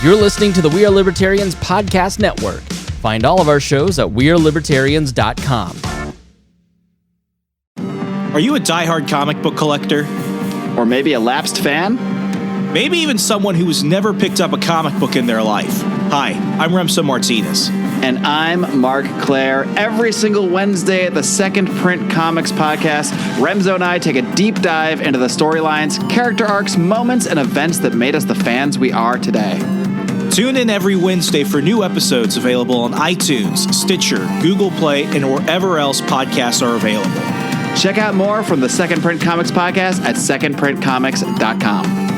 You're listening to the We Are Libertarians podcast network. Find all of our shows at wearelibertarians.com. Are you a diehard comic book collector? Or maybe a lapsed fan? Maybe even someone who has never picked up a comic book in their life. Hi, I'm Remso Martinez. And I'm Mark Claire. Every single Wednesday at the Second Print Comics podcast, Remso and I take a deep dive into the storylines, character arcs, moments, and events that made us the fans we are today. Tune in every Wednesday for new episodes available on iTunes, Stitcher, Google Play, and wherever else podcasts are available. Check out more from the Second Print Comics podcast at secondprintcomics.com.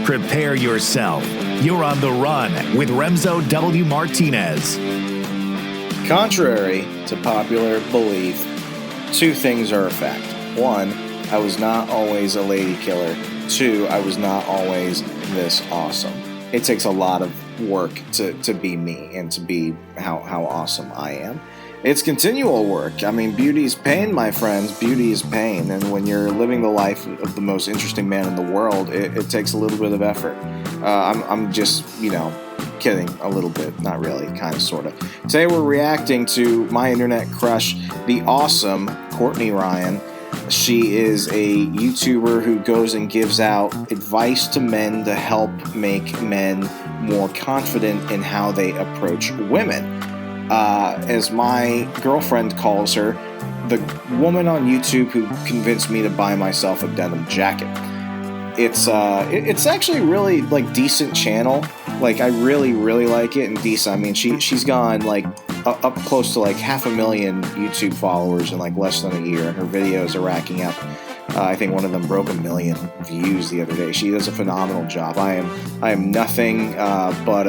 Prepare yourself. You're on the run with Remso W. Martinez. Contrary to popular belief, two things are a fact. One, I was not always a lady killer. Two, I was not always this awesome. It takes a lot of work to be me and to be how awesome I am. It's continual work. I mean, beauty is pain, my friends. Beauty is pain. And when you're living the life of the most interesting man in the world, it takes a little bit of effort. I'm just, kidding a little bit. Not really, kind of, sort of. Today we're reacting to my internet crush, the awesome Courtney Ryan. She is a YouTuber who goes and gives out advice to men to help make men more confident in how they approach women. As my girlfriend calls her, the woman on YouTube who convinced me to buy myself a denim jacket. It's actually really decent channel. I really like it, and decent. I mean, she's gone up close to 500,000 YouTube followers in less than a year, and her videos are racking up. I think one of them broke 1 million views the other day. She does a phenomenal job. I am nothing but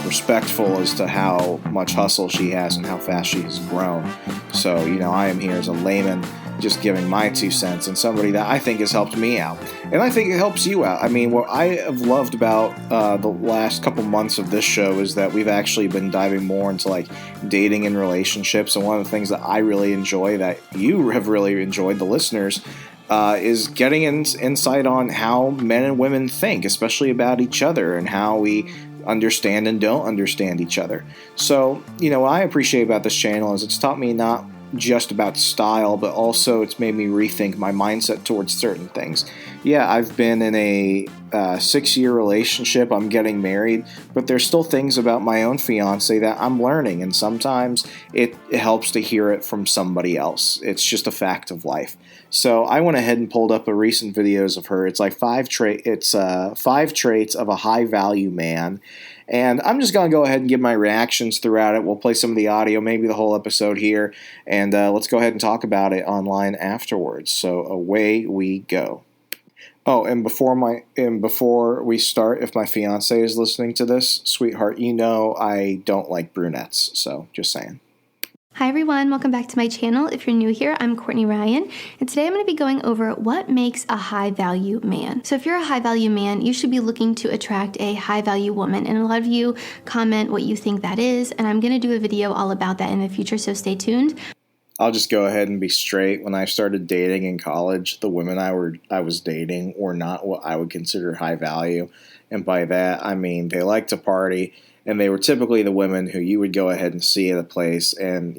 respectful as to how much hustle she has and how fast she has grown. So I am here as a layman, just giving my 2 cents, and somebody that I think has helped me out, and I think it helps you out. I mean, what I have loved about the last couple months of this show is that we've actually been diving more into dating and relationships, and one of the things that I really enjoy, that you have really enjoyed, the listeners, is getting insight on how men and women think, especially about each other, and how we understand and don't understand each other. So, what I appreciate about this channel is it's taught me not just about style, but also it's made me rethink my mindset towards certain things. Yeah, I've been in a 6-year relationship. I'm getting married, but there's still things about my own fiance that I'm learning, and sometimes it helps to hear it from somebody else. It's just a fact of life. So I went ahead and pulled up a recent videos of her. It's 5 traits of a high value man. And I'm just going to go ahead and give my reactions throughout it. We'll play some of the audio, maybe the whole episode here, and let's go ahead and talk about it online afterwards. So away we go. Oh, and before we start, if my fiance is listening to this, sweetheart, I don't like brunettes, so just saying. Hi everyone, welcome back to my channel. If you're new here, I'm Courtney Ryan, and today I'm going to be going over what makes a high-value man. So if you're a high-value man, you should be looking to attract a high-value woman, and a lot of you comment what you think that is, and I'm going to do a video all about that in the future, so stay tuned. I'll just go ahead and be straight. When I started dating in college, the women I was dating were not what I would consider high value, and by that I mean they like to party. And they were typically the women who you would go ahead and see at a place, and,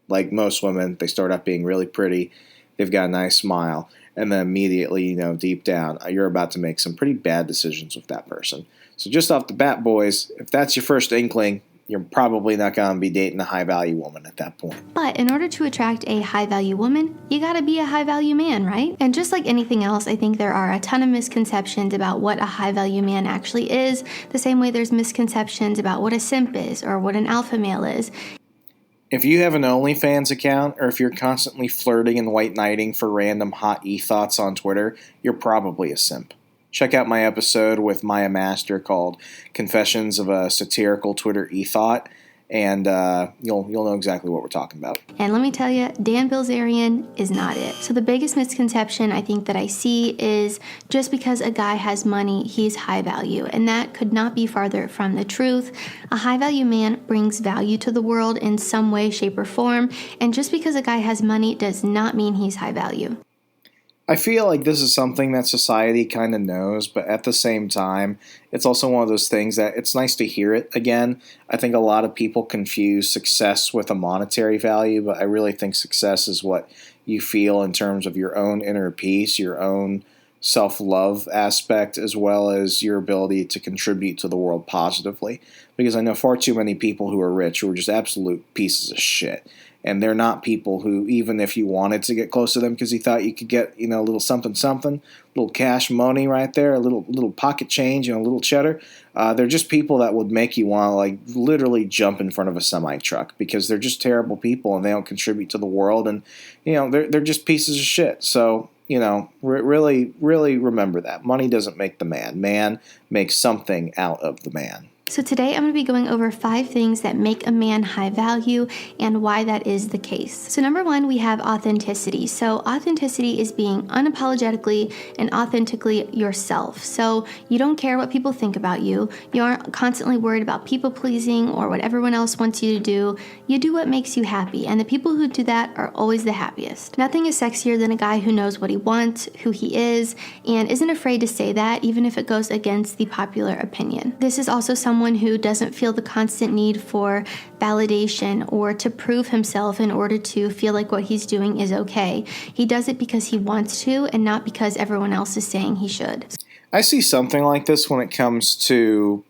like most women, they start out being really pretty, they've got a nice smile, and then immediately, deep down, you're about to make some pretty bad decisions with that person. So just off the bat, boys, if that's your first inkling, you're probably not going to be dating a high-value woman at that point. But in order to attract a high-value woman, you gotta be a high-value man, right? And just like anything else, I think there are a ton of misconceptions about what a high-value man actually is, the same way there's misconceptions about what a simp is or what an alpha male is. If you have an OnlyFans account, or if you're constantly flirting and white knighting for random hot e-thoughts on Twitter, you're probably a simp. Check out my episode with Maya Master called Confessions of a Satirical Twitter E-Thought, and you'll know exactly what we're talking about. And let me tell you, Dan Bilzerian is not it. So the biggest misconception I think that I see is just because a guy has money, he's high value. And that could not be farther from the truth. A high value man brings value to the world in some way, shape, or form. And just because a guy has money does not mean he's high value. I feel like this is something that society kind of knows, but at the same time, it's also one of those things that it's nice to hear it again. I think a lot of people confuse success with a monetary value, but I really think success is what you feel in terms of your own inner peace, your own self-love aspect, as well as your ability to contribute to the world positively. Because I know far too many people who are rich who are just absolute pieces of shit. And they're not people who, even if you wanted to get close to them because you thought you could get, a little something, a little cash money right there, a little pocket change, a little cheddar, they're just people that would make you want to, like, literally jump in front of a semi-truck because they're just terrible people and they don't contribute to the world. And, they're just pieces of shit. So, really, really remember that. Money doesn't make the man. Man makes something out of the man. So today I'm going to be going over 5 things that make a man high value and why that is the case. So number 1, we have authenticity. So authenticity is being unapologetically and authentically yourself. So you don't care what people think about you. You aren't constantly worried about people pleasing or what everyone else wants you to do. You do what makes you happy, and the people who do that are always the happiest. Nothing is sexier than a guy who knows what he wants, who he is, and isn't afraid to say that even if it goes against the popular opinion. This is also someone who doesn't feel the constant need for validation or to prove himself in order to feel like what he's doing is okay. He does it because he wants to and not because everyone else is saying he should. I see something like this when it comes to,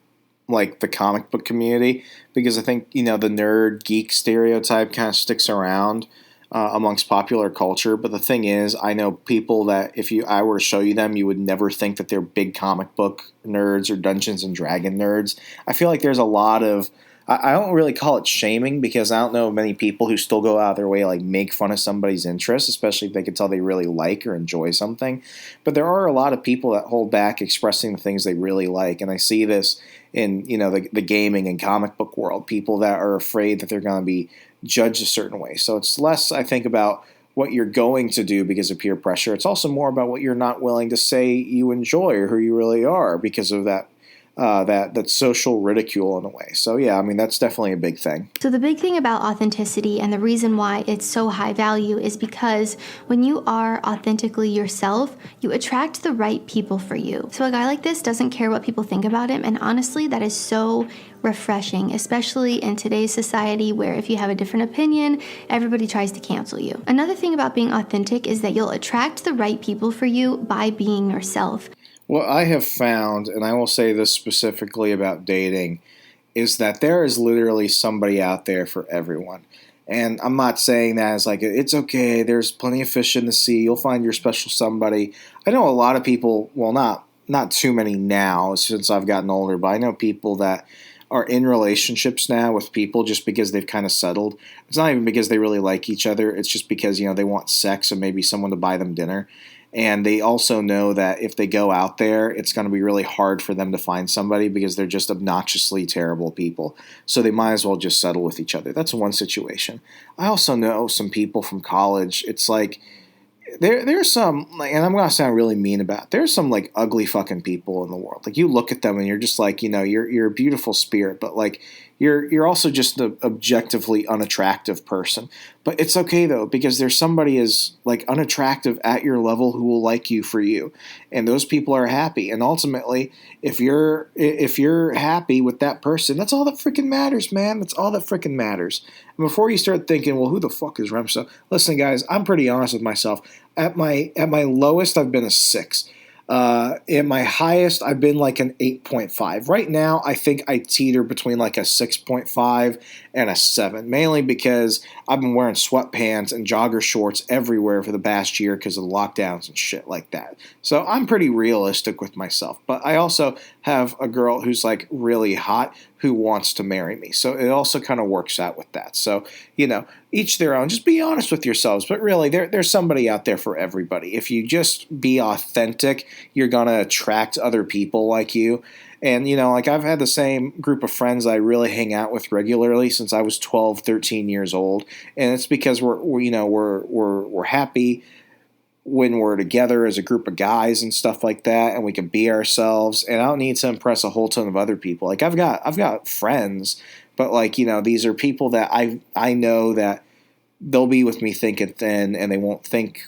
like, the comic book community, because I think, the nerd geek stereotype kind of sticks around amongst popular culture. But the thing is, I know people that if I were to show you them, you would never think that they're big comic book nerds or Dungeons and Dragon nerds. I feel like there's a lot of, I don't really call it shaming, because I don't know many people who still go out of their way to, like, make fun of somebody's interests, especially if they can tell they really like or enjoy something. But there are a lot of people that hold back expressing the things they really like. And I see this in, the gaming and comic book world, people that are afraid that they're going to be judged a certain way. So it's less, I think, about what you're going to do because of peer pressure. It's also more about what you're not willing to say you enjoy or who you really are because of that social ridicule in a way. So yeah, that's definitely a big thing. So the big thing about authenticity and the reason why it's so high value is because when you are authentically yourself, you attract the right people for you. So a guy like this doesn't care what people think about him, and honestly, that is so refreshing, especially in today's society where if you have a different opinion, everybody tries to cancel you. Another thing about being authentic is that you'll attract the right people for you by being yourself. What I have found, and I will say this specifically about dating, is that there is literally somebody out there for everyone. And I'm not saying that as like, it's okay, there's plenty of fish in the sea, you'll find your special somebody. I know a lot of people, well, not too many now since I've gotten older, but I know people that are in relationships now with people just because they've kind of settled. It's not even because they really like each other. It's just because, they want sex and maybe someone to buy them dinner. And they also know that if they go out there, it's going to be really hard for them to find somebody because they're just obnoxiously terrible people. So they might as well just settle with each other. That's one situation. I also know some people from college. It's like there's some, and I'm going to sound really mean about it, there's some, like, ugly fucking people in the world. Like, you look at them and you're just like, you're a beautiful spirit, but, like, you're also just an objectively unattractive person. But it's okay, though, because there's somebody as, like, unattractive at your level who will like you for you. And those people are happy. And ultimately, if you're happy with that person, that's all that freaking matters, man. That's all that freaking matters. And before you start thinking, well, who the fuck is Remso? Listen, guys, I'm pretty honest with myself. At my lowest, I've been a 6. At my highest, I've been like an 8.5. Right now, I think I teeter between like a 6.5 and a 7, mainly because I've been wearing sweatpants and jogger shorts everywhere for the past year because of the lockdowns and shit like that. So I'm pretty realistic with myself. But I also have a girl who's like really hot who wants to marry me. So it also kind of works out with that. So, each their own. Just be honest with yourselves. But really, there's somebody out there for everybody. If you just be authentic, you're going to attract other people like you. And, like I've had the same group of friends I really hang out with regularly since I was 12, 13 years old. And it's because we're happy when we're together as a group of guys and stuff like that, and we can be ourselves. And I don't need to impress a whole ton of other people. Like I've got friends, but these are people that I know that they'll be with me thick and thin, and they won't think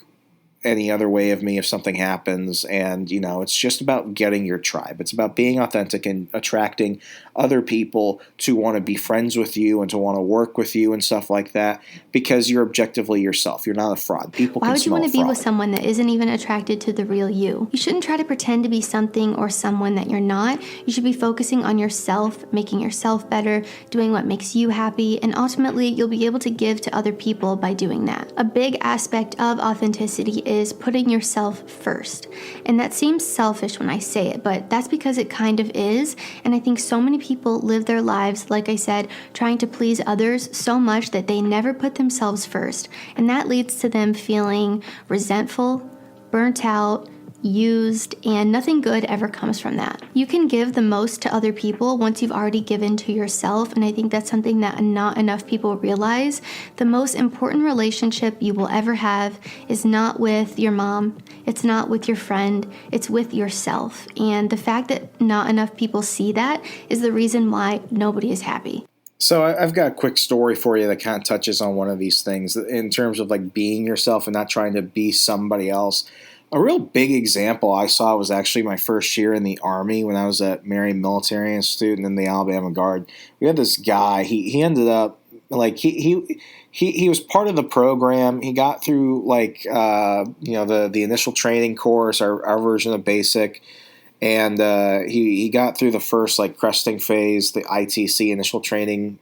any other way of me if something happens. And it's just about getting your tribe. It's about being authentic and attracting other people to want to be friends with you and to want to work with you and stuff like that, because you're objectively yourself. You're not a fraud. People Why can would you smell want to be fraud. with someone that isn't even attracted to the real you? You shouldn't try to pretend to be something or someone that you're not. You should be focusing on yourself, making yourself better, doing what makes you happy, and ultimately you'll be able to give to other people by doing that. A big aspect of authenticity is putting yourself first. And that seems selfish when I say it, but that's because it kind of is. And I think so many people live their lives, like I said, trying to please others so much that they never put themselves first. And that leads to them feeling resentful, burnt out, used, and nothing good ever comes from that. You can give the most to other people once you've already given to yourself, and I think that's something that not enough people realize. The most important relationship you will ever have is not with your mom, it's not with your friend, it's with yourself. And the fact that not enough people see that is the reason why nobody is happy. So I've got a quick story for you that kind of touches on one of these things in terms of like being yourself and not trying to be somebody else. A real big example I saw was actually my first year in the Army when I was a marine military student in the Alabama Guard. We had this guy. He ended up like he was part of the program. He got through like the initial training course, our version of basic, and he got through the first like cresting phase, the ITC initial training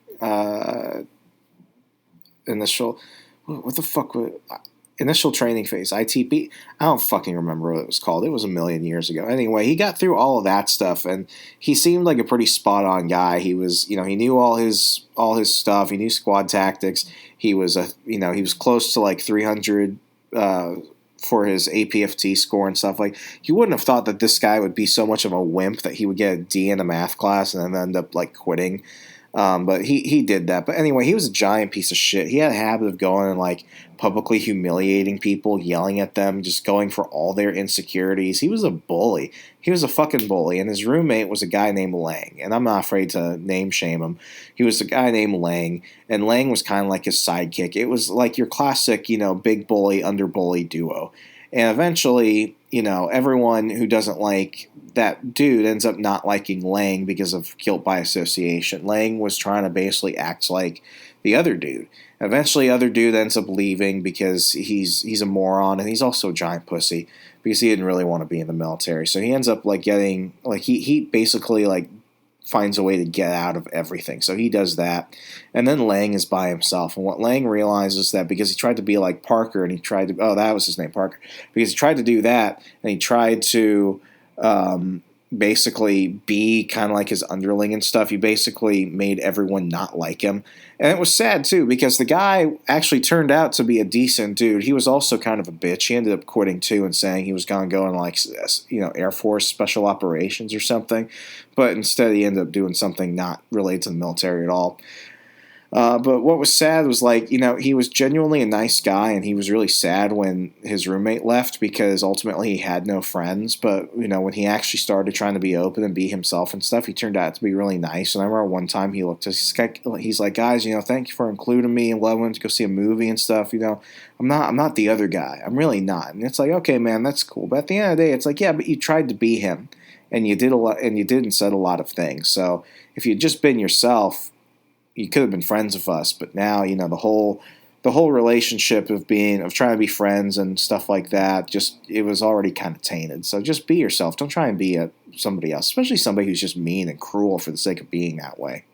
initial training phase, ITP. I don't fucking remember what it was called. It was a million years ago. Anyway, he got through all of that stuff, and he seemed like a pretty spot on guy. He was, he knew all his stuff. He knew squad tactics. He was he was close to like 300 for his APFT score and stuff. Like, you wouldn't have thought that this guy would be so much of a wimp that he would get a D in a math class and then end up like quitting. But he did that. But anyway, he was a giant piece of shit. He had a habit of going and like publicly humiliating people, yelling at them, just going for all their insecurities. He was a bully. He was a fucking bully. And his roommate was a guy named Lang. And I'm not afraid to name shame him. He was a guy named Lang. And Lang was kind of like his sidekick. It was like your classic, big bully, under bully duo. And eventually, everyone who doesn't like that dude ends up not liking Lang because of guilt by association. Lang was trying to basically act like the other dude. Eventually, other dude ends up leaving because he's a moron, and he's also a giant pussy because he didn't really want to be in the military. So he ends up like getting like he basically like finds a way to get out of everything. So he does that. And then Lang is by himself. And what Lang realizes that because he tried to be like Parker, and he tried to, that was his name, Parker, because he tried to do that, and he tried to basically be kind of like his underling and stuff. He basically made everyone not like him. And it was sad too, because the guy actually turned out to be a decent dude. He was also kind of a bitch. He ended up quitting too and saying he was going to go in like, Air Force Special Operations or something. But instead he ended up doing something not related to the military at all. But what was sad was like, he was genuinely a nice guy, and he was really sad when his roommate left because ultimately he had no friends. But, when he actually started trying to be open and be himself and stuff, he turned out to be really nice. And I remember one time he looked at us, he's like, guys, thank you for including me and loving to go see a movie and stuff. I'm not the other guy. I'm really not. And it's like, okay, man, that's cool. But at the end of the day, it's like, yeah, but you tried to be him, and you did a lot, and you did and said a lot of things. So if you'd just been yourself, you could have been friends with us. But now, the whole relationship of trying to be friends and stuff like that, it was already kind of tainted. So just be yourself. Don't try and be somebody else, especially somebody who's just mean and cruel for the sake of being that way.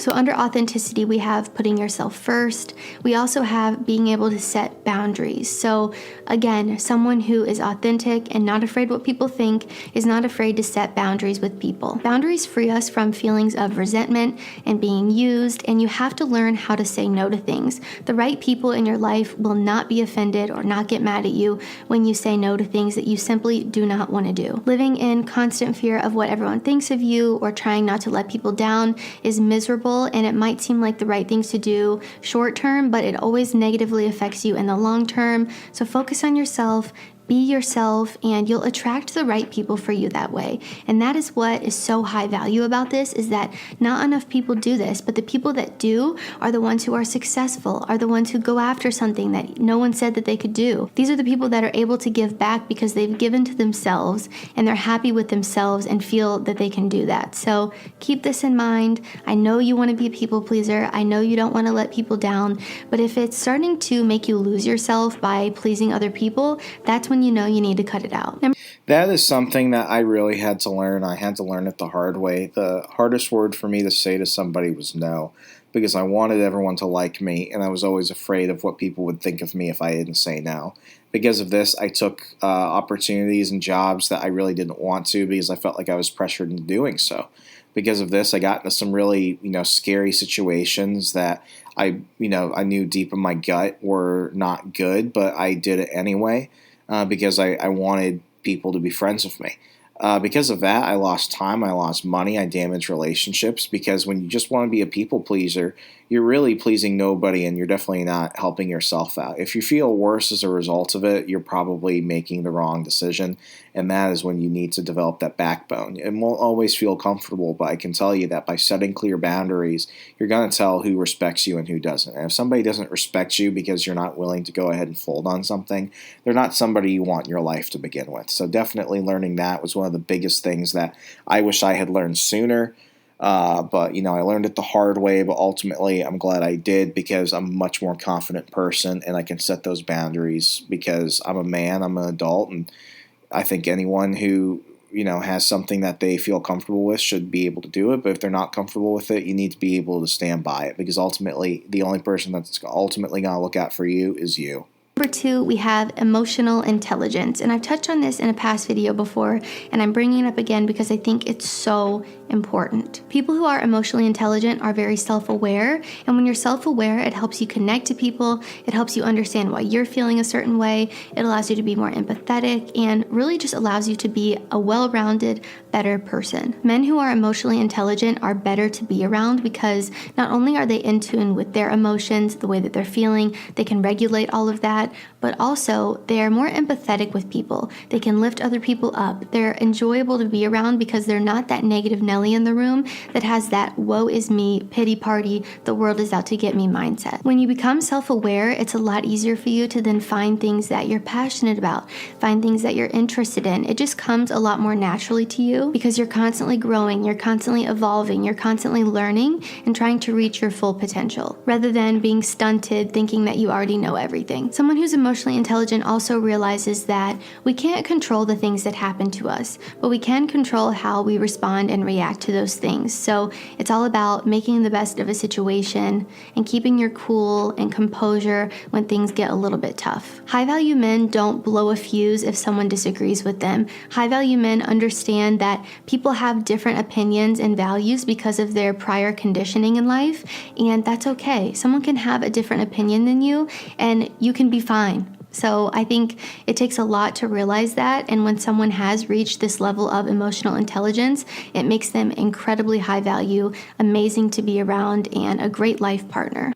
So under authenticity, we have putting yourself first. We also have being able to set boundaries. So again, someone who is authentic and not afraid what people think is not afraid to set boundaries with people. Boundaries free us from feelings of resentment and being used, and you have to learn how to say no to things. The right people in your life will not be offended or not get mad at you when you say no to things that you simply do not want to do. Living in constant fear of what everyone thinks of you or trying not to let people down is miserable, and it might seem like the right things to do short term, but it always negatively affects you in the long term. So focus on yourself. Be yourself, and you'll attract the right people for you that way. And that is what is so high value about this, is that not enough people do this, but the people that do are the ones who are successful, are the ones who go after something that no one said that they could do. These are the people that are able to give back because they've given to themselves and they're happy with themselves and feel that they can do that. So keep this in mind. I know you want to be a people pleaser. I know you don't want to let people down, but if it's starting to make you lose yourself by pleasing other people, that's when you know you need to cut it out. That is something that I really had to learn. I had to learn it the hard way. The hardest word for me to say to somebody was no, because I wanted everyone to like me, and I was always afraid of what people would think of me if I didn't say no. Because of this, I took opportunities and jobs that I really didn't want to because I felt like I was pressured into doing so. Because of this, I got into some really, scary situations that I knew deep in my gut were not good, but I did it anyway. Because I wanted people to be friends with me. Because of that, I lost time, I lost money, I damaged relationships, because when you just want to be a people pleaser, you're really pleasing nobody, and you're definitely not helping yourself out. If you feel worse as a result of it, you're probably making the wrong decision, and that is when you need to develop that backbone. It won't always feel comfortable, but I can tell you that by setting clear boundaries, you're going to tell who respects you and who doesn't. And if somebody doesn't respect you because you're not willing to go ahead and fold on something, they're not somebody you want in your life to begin with. So definitely learning that was one of the biggest things that I wish I had learned sooner. But I learned it the hard way, but ultimately I'm glad I did, because I'm a much more confident person and I can set those boundaries because I'm a man, I'm an adult, and I think anyone who, has something that they feel comfortable with should be able to do it. But if they're not comfortable with it, you need to be able to stand by it, because ultimately the only person that's ultimately going to look out for you is you. Number 2, we have emotional intelligence. And I've touched on this in a past video before, and I'm bringing it up again because I think it's so important. People who are emotionally intelligent are very self-aware, and when you're self-aware, it helps you connect to people, it helps you understand why you're feeling a certain way, it allows you to be more empathetic, and really just allows you to be a well-rounded, better person. Men who are emotionally intelligent are better to be around because not only are they in tune with their emotions, the way that they're feeling, they can regulate all of that, but also they are more empathetic with people. They can lift other people up. They're enjoyable to be around because they're not that negative Nelly in the room that has that woe is me, pity party, the world is out to get me mindset. When you become self-aware, it's a lot easier for you to then find things that you're passionate about, find things that you're interested in. It just comes a lot more naturally to you because you're constantly growing, you're constantly evolving, you're constantly learning and trying to reach your full potential, rather than being stunted thinking that you already know everything. Someone who's emotionally intelligent also realizes that we can't control the things that happen to us, but we can control how we respond and react to those things. So it's all about making the best of a situation and keeping your cool and composure when things get a little bit tough. High-value men don't blow a fuse if someone disagrees with them. High-value men understand that people have different opinions and values because of their prior conditioning in life, and that's okay. Someone can have a different opinion than you, and you can be fine. So I think it takes a lot to realize that, and when someone has reached this level of emotional intelligence, it makes them incredibly high value, amazing to be around, and a great life partner.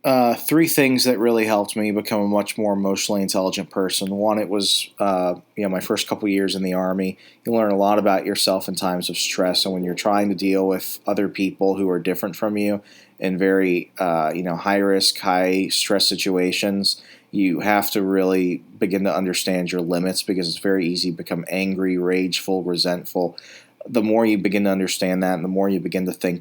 3 things that really helped me become a much more emotionally intelligent person. One, it was my first couple years in the Army. You learn a lot about yourself in times of stress, and when you're trying to deal with other people who are different from you in very high risk, high stress situations, you have to really begin to understand your limits, because it's very easy to become angry, rageful, resentful. The more you begin to understand that, and the more you begin to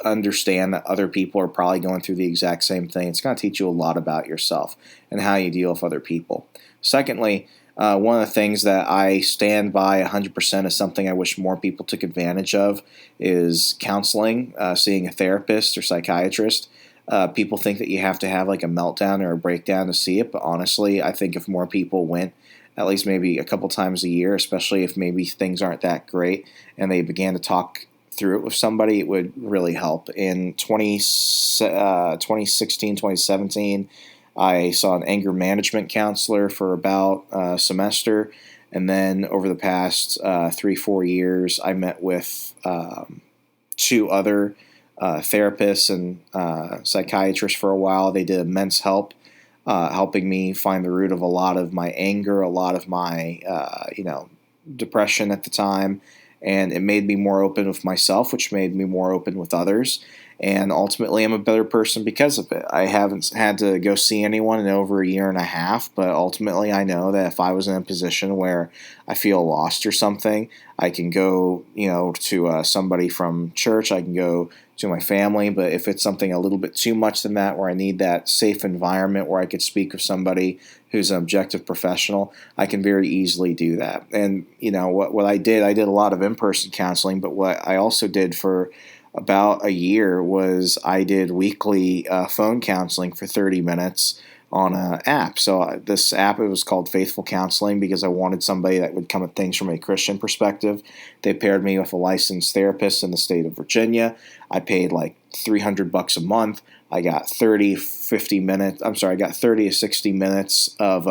understand that other people are probably going through the exact same thing, it's going to teach you a lot about yourself and how you deal with other people. Secondly, One of the things that I stand by 100% is something I wish more people took advantage of is counseling, seeing a therapist or psychiatrist. People think that you have to have like a meltdown or a breakdown to see it, but honestly, I think if more people went at least maybe a couple times a year, especially if maybe things aren't that great, and they began to talk through it with somebody, it would really help. In 2016, 2017, I saw an anger management counselor for about a semester, and then over the past 3-4 years, I met with 2 other therapists and psychiatrists for a while. They did immense help, helping me find the root of a lot of my anger, a lot of my depression at the time, and it made me more open with myself, which made me more open with others. And ultimately, I'm a better person because of it. I haven't had to go see anyone in over a year and a half, but ultimately I know that if I was in a position where I feel lost or something, I can go, to somebody from church. I can go to my family. But if it's something a little bit too much than that, where I need that safe environment where I could speak with somebody who's an objective professional, I can very easily do that. And, what I did a lot of in-person counseling, but what I also did for about a year was I did weekly phone counseling for 30 minutes on an app. So this app, it was called Faithful Counseling because I wanted somebody that would come at things from a Christian perspective. They paired me with a licensed therapist in the state of Virginia. I paid like $300 a month. I got 30 to 60 minutes of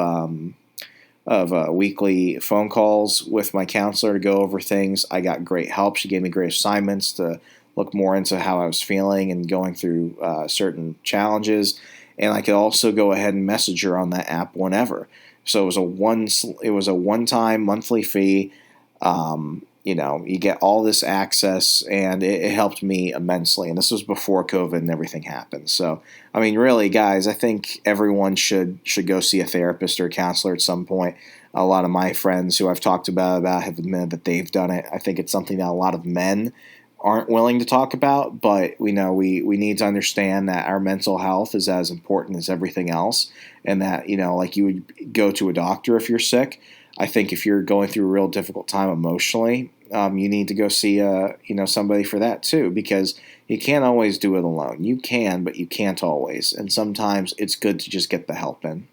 weekly phone calls with my counselor to go over things. I got great help. She gave me great assignments to look more into how I was feeling and going through certain challenges. And I could also go ahead and message her on that app whenever. So it was a one-time monthly fee. You get all this access, and it helped me immensely. And this was before COVID and everything happened. So, really, guys, I think everyone should go see a therapist or a counselor at some point. A lot of my friends who I've talked about have admitted that they've done it. I think it's something that a lot of men aren't willing to talk about, but we need to understand that our mental health is as important as everything else, and that, like you would go to a doctor if you're sick. I think if you're going through a real difficult time emotionally, you need to go see somebody for that too, because you can't always do it alone. You can, but you can't always, and sometimes it's good to just get the help in.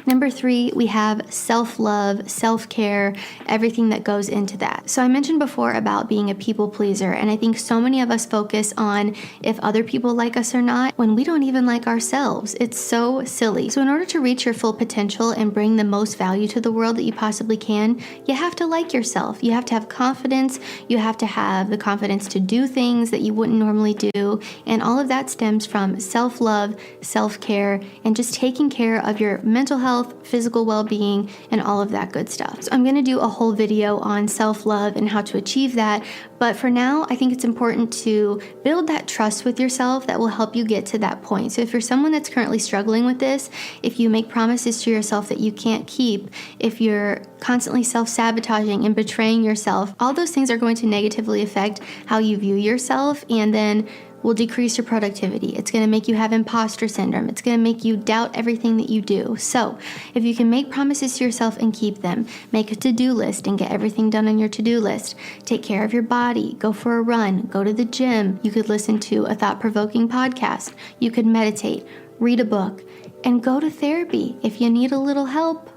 Number 3, we have self-love, self-care, everything that goes into that. So I mentioned before about being a people pleaser, and I think so many of us focus on if other people like us or not when we don't even like ourselves. It's so silly. So in order to reach your full potential and bring the most value to the world that you possibly can, you have to like yourself. You have to have confidence. You have to have the confidence to do things that you wouldn't normally do, and all of that stems from self-love, self-care, and just taking care of your mental health, physical well-being, and all of that good stuff. So I'm going to do a whole video on self-love and how to achieve that. But for now, I think it's important to build that trust with yourself that will help you get to that point. So if you're someone that's currently struggling with this, if you make promises to yourself that you can't keep, if you're constantly self-sabotaging and betraying yourself, all those things are going to negatively affect how you view yourself, and then will decrease your productivity. It's going to make you have imposter syndrome. It's going to make you doubt everything that you do. So if you can make promises to yourself and keep them, make a to-do list and get everything done on your to-do list. Take care of your body. Go for a run. Go to the gym. You could listen to a thought-provoking podcast. You could meditate, read a book, and go to therapy if you need a little help.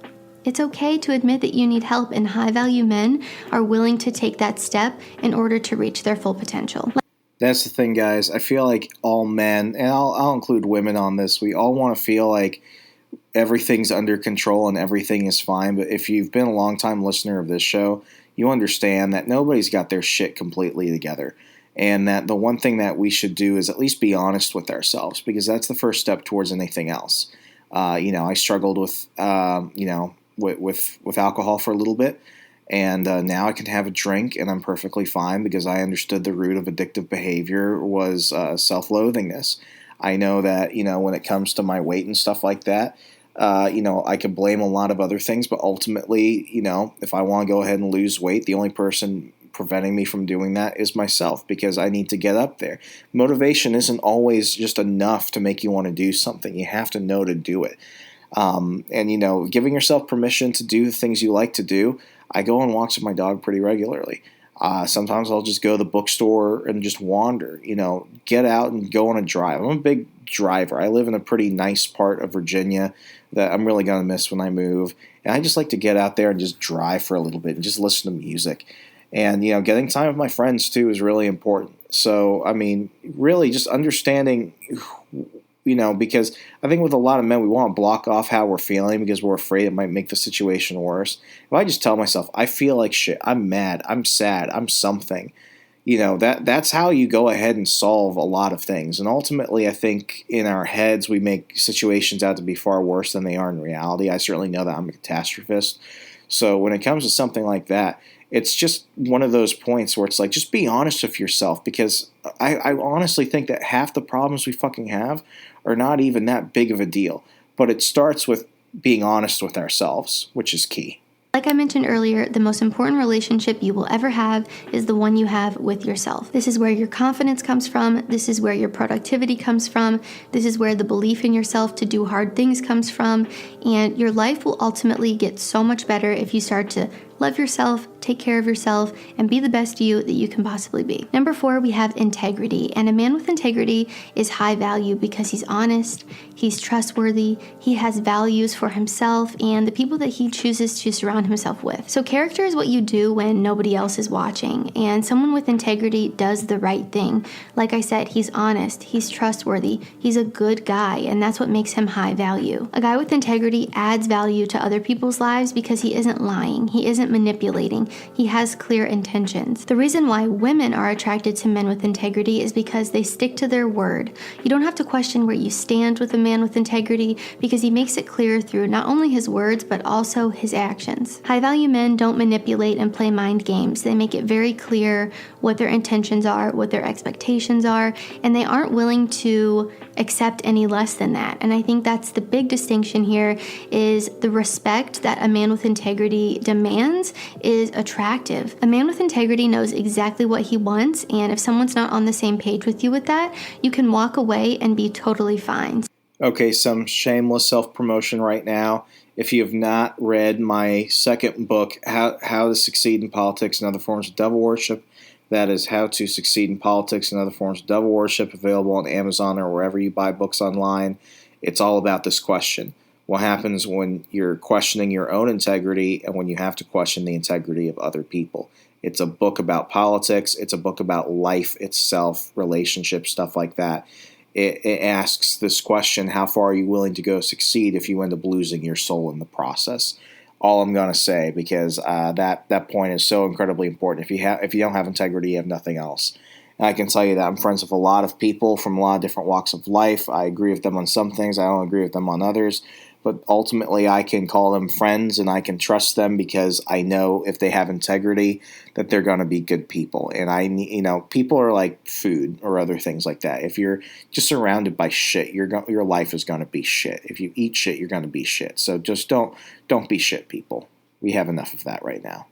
It's okay to admit that you need help, and high-value men are willing to take that step in order to reach their full potential. That's the thing, guys. I feel like all men, and I'll include women on this, we all want to feel like everything's under control and everything is fine. But if you've been a long-time listener of this show, you understand that nobody's got their shit completely together. And that the one thing that we should do is at least be honest with ourselves, because that's the first step towards anything else. I struggled with alcohol for a little bit. And now I can have a drink and I'm perfectly fine, because I understood the root of addictive behavior was self-loathingness. I know that, when it comes to my weight and stuff like that, I can blame a lot of other things, but ultimately, if I want to go ahead and lose weight, the only person preventing me from doing that is myself, because I need to get up there. Motivation isn't always just enough to make you want to do something. You have to know to do it. And, giving yourself permission to do the things you like to do. I go on walks with my dog pretty regularly. Sometimes I'll just go to the bookstore and just wander, get out and go on a drive. I'm a big driver. I live in a pretty nice part of Virginia that I'm really going to miss when I move. And I just like to get out there and just drive for a little bit and just listen to music. And, getting time with my friends too is really important. So, really just understanding, because I think with a lot of men, we want to block off how we're feeling because we're afraid it might make the situation worse. If I just tell myself, I feel like shit, I'm mad, I'm sad, I'm something, that's how you go ahead and solve a lot of things. And ultimately, I think in our heads, we make situations out to be far worse than they are in reality. I certainly know that I'm a catastrophist. So when it comes to something like that, it's just one of those points where it's like, just be honest with yourself, because I honestly think that half the problems we fucking have are not even that big of a deal. But it starts with being honest with ourselves, which is key. Like I mentioned earlier, the most important relationship you will ever have is the one you have with yourself. This is where your confidence comes from. This is where your productivity comes from. This is where the belief in yourself to do hard things comes from. And your life will ultimately get so much better if you start to love yourself, take care of yourself, and be the best you that you can possibly be. Number 4, we have integrity. And a man with integrity is high value because he's honest, he's trustworthy, he has values for himself and the people that he chooses to surround himself with. So character is what you do when nobody else is watching. And someone with integrity does the right thing. Like I said, he's honest, he's trustworthy, he's a good guy, and that's what makes him high value. A guy with integrity adds value to other people's lives because he isn't lying, he isn't manipulating, he has clear intentions. The reason why women are attracted to men with integrity is because they stick to their word. You don't have to question where you stand with a man with integrity because he makes it clear through not only his words but also his actions. High value men don't manipulate and play mind games. They make it very clear what their intentions are, what their expectations are, and they aren't willing to accept any less than that. And I think that's the big distinction here, is the respect that a man with integrity demands is attractive. A man with integrity knows exactly what he wants, and if someone's not on the same page with you with that, you can walk away and be totally fine. Okay, some shameless self-promotion right now. If you have not read my second book, How to Succeed in Politics and Other Forms of Devil Worship, that is How to Succeed in Politics and Other Forms of Devil Worship, available on Amazon or wherever you buy books online. It's all about this question. What happens when you're questioning your own integrity and when you have to question the integrity of other people? It's a book about politics. It's a book about life itself, relationships, stuff like that. It asks this question: how far are you willing to go succeed if you end up losing your soul in the process? All I'm going to say, because that point is so incredibly important. If you don't have integrity, you have nothing else. And I can tell you that I'm friends with a lot of people from a lot of different walks of life. I agree with them on some things. I don't agree with them on others. But ultimately, I can call them friends and I can trust them because I know if they have integrity that they're going to be good people. And people are like food or other things like that. If you're just surrounded by shit, your life is going to be shit. If you eat shit, you're going to be shit. So just don't be shit people. We have enough of that right now.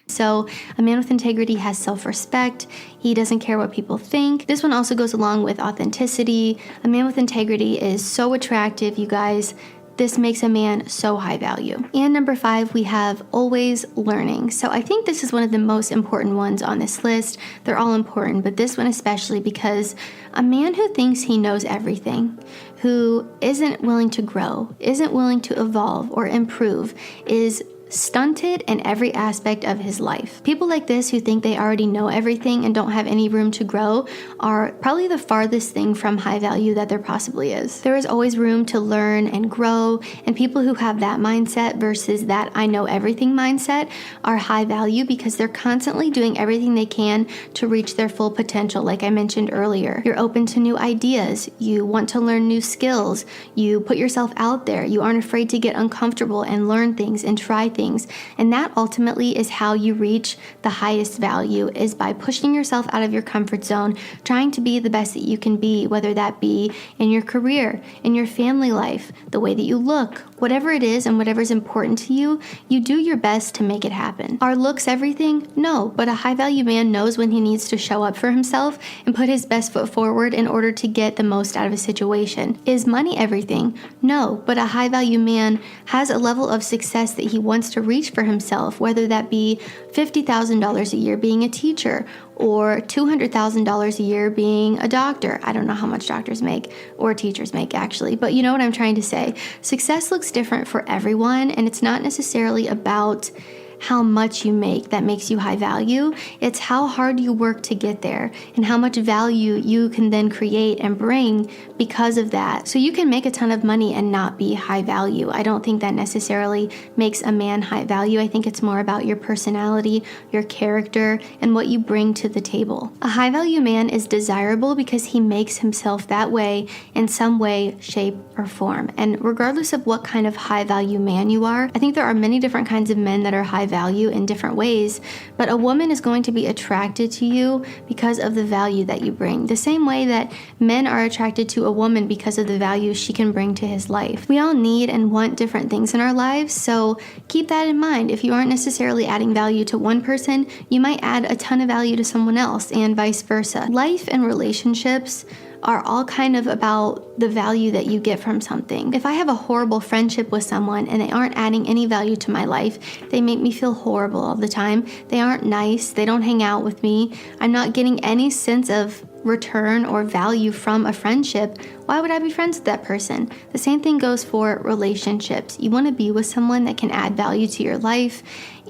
So a man with integrity has self-respect. He doesn't care what people think. This one also goes along with authenticity. A man with integrity is so attractive, you guys. This makes a man so high value. And number 5, we have always learning. So I think this is one of the most important ones on this list. They're all important, but this one especially, because a man who thinks he knows everything, who isn't willing to grow, isn't willing to evolve or improve, is stunted in every aspect of his life. People like this who think they already know everything and don't have any room to grow are probably the farthest thing from high value that there possibly is. There is always room to learn and grow, and people who have that mindset versus that I know everything mindset are high value because they're constantly doing everything they can to reach their full potential. Like I mentioned earlier, you're open to new ideas, you want to learn new skills, you put yourself out there, you aren't afraid to get uncomfortable and learn things and try things. And that ultimately is how you reach the highest value, is by pushing yourself out of your comfort zone, trying to be the best that you can be, whether that be in your career, in your family life, the way that you look, whatever it is and whatever is important to you, you do your best to make it happen. Are looks everything? No, but a high-value man knows when he needs to show up for himself and put his best foot forward in order to get the most out of a situation. Is money everything? No, but a high-value man has a level of success that he wants to reach for himself, whether that be $50,000 a year being a teacher, or $200,000 a year being a doctor. I don't know how much doctors make or teachers make, actually, but you know what I'm trying to say. Success looks different for everyone, and it's not necessarily about how much you make that makes you high value. It's how hard you work to get there and how much value you can then create and bring because of that. So you can make a ton of money and not be high value. I don't think that necessarily makes a man high value. I think it's more about your personality, your character, and what you bring to the table. A high value man is desirable because he makes himself that way in some way, shape, or form. And regardless of what kind of high value man you are, I think there are many different kinds of men that are high value in different ways, but a woman is going to be attracted to you because of the value that you bring. The same way that men are attracted to a woman because of the value she can bring to his life. We all need and want different things in our lives, so keep that in mind. If you aren't necessarily adding value to one person, you might add a ton of value to someone else, and vice versa. Life and relationships are all kind of about the value that you get from something. If I have a horrible friendship with someone and they aren't adding any value to my life, they make me feel horrible all the time. They aren't nice, they don't hang out with me, I'm not getting any sense of return or value from a friendship, why would I be friends with that person? The same thing goes for relationships. You want to be with someone that can add value to your life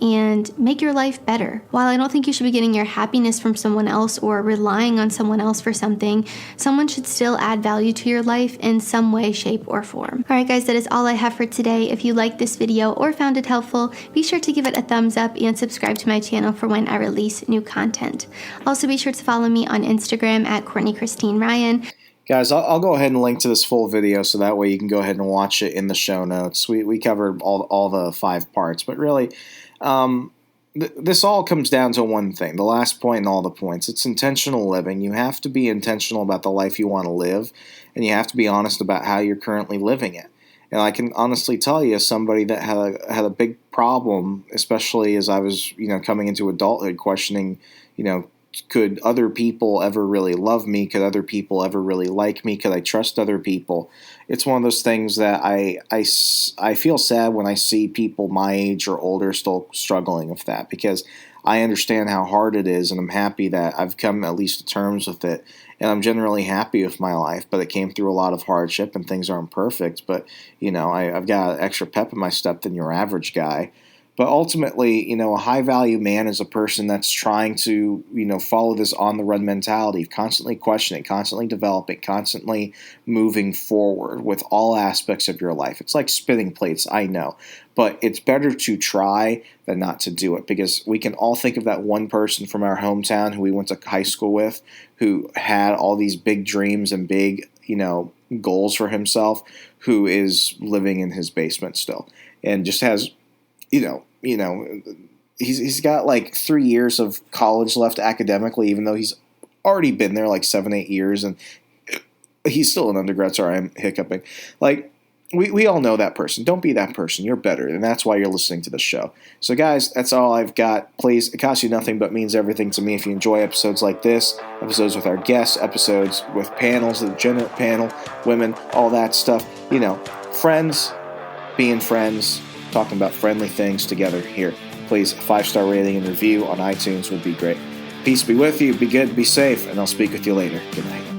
and make your life better. While I don't think you should be getting your happiness from someone else or relying on someone else for something, someone should still add value to your life in some way, shape, or form. All right, guys, that is all I have for today. If you liked this video or found it helpful, be sure to give it a thumbs up and subscribe to my channel for when I release new content. Also, be sure to follow me on Instagram at Courtney Christine Ryan. Guys, I'll go ahead and link to this full video so that way you can go ahead and watch it in the show notes. We covered all the 5 parts, but really, this all comes down to one thing, the last point and all the points. It's intentional living. You have to be intentional about the life you want to live, and you have to be honest about how you're currently living it. And I can honestly tell you, as somebody that had a big problem, especially as I was, coming into adulthood, questioning, could other people ever really love me? Could other people ever really like me? Could I trust other people? It's one of those things that I feel sad when I see people my age or older still struggling with that, because I understand how hard it is, and I'm happy that I've come at least to terms with it, and I'm generally happy with my life, but it came through a lot of hardship and things aren't perfect, but I've got extra pep in my step than your average guy. But ultimately, a high-value man is a person that's trying to, follow this on-the-run mentality, constantly questioning, constantly developing, constantly moving forward with all aspects of your life. It's like spinning plates, I know. But it's better to try than not to do it, because we can all think of that one person from our hometown who we went to high school with who had all these big dreams and big, goals for himself, who is living in his basement still and just has he's got like 3 years of college left academically, even though he's already been there like 7-8 years, and he's still an undergrad. Sorry, I'm hiccuping. Like, we all know that person. Don't be that person. You're better, and that's why you're listening to the show. So, guys, that's all I've got. Please, it costs you nothing but means everything to me if you enjoy episodes like this, episodes with our guests, episodes with panels, the gender panel, women, all that stuff. Friends, being friends, talking about friendly things together here. Please, a 5-star rating and review on iTunes would be great. Peace be with you. Be good. Be safe. And I'll speak with you later. Good night.